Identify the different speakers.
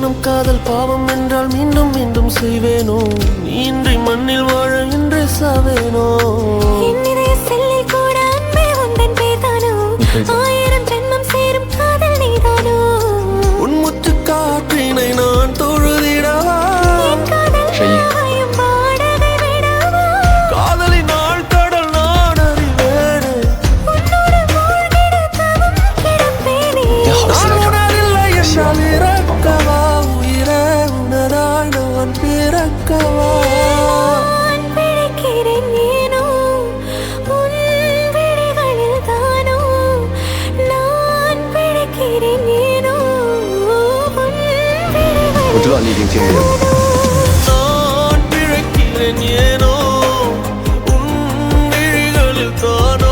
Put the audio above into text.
Speaker 1: நம் காதல் பாவம் என்றால் மீண்டும் மீண்டும் செய்வேனோ, நீ இன்றி மண்ணில் வாழ இன்று சாவேனோ.
Speaker 2: ஆயிரம் ஜென்மம் சேரும் காதல் நீதானோ.
Speaker 1: உன் முத்து காற்றினை நான் தொழுதிடவா, காதலின் நாள் கடல் நான் அறிவேனே. உணரில்லை என்றால் இறக்கவா, உயிரே உணராய் நான் பிறக்கவா.
Speaker 3: 我知道你已经尽力了。
Speaker 1: நான் பிழைக்கிறேன் ஏனோ, உன் விழிகளில் தானோ.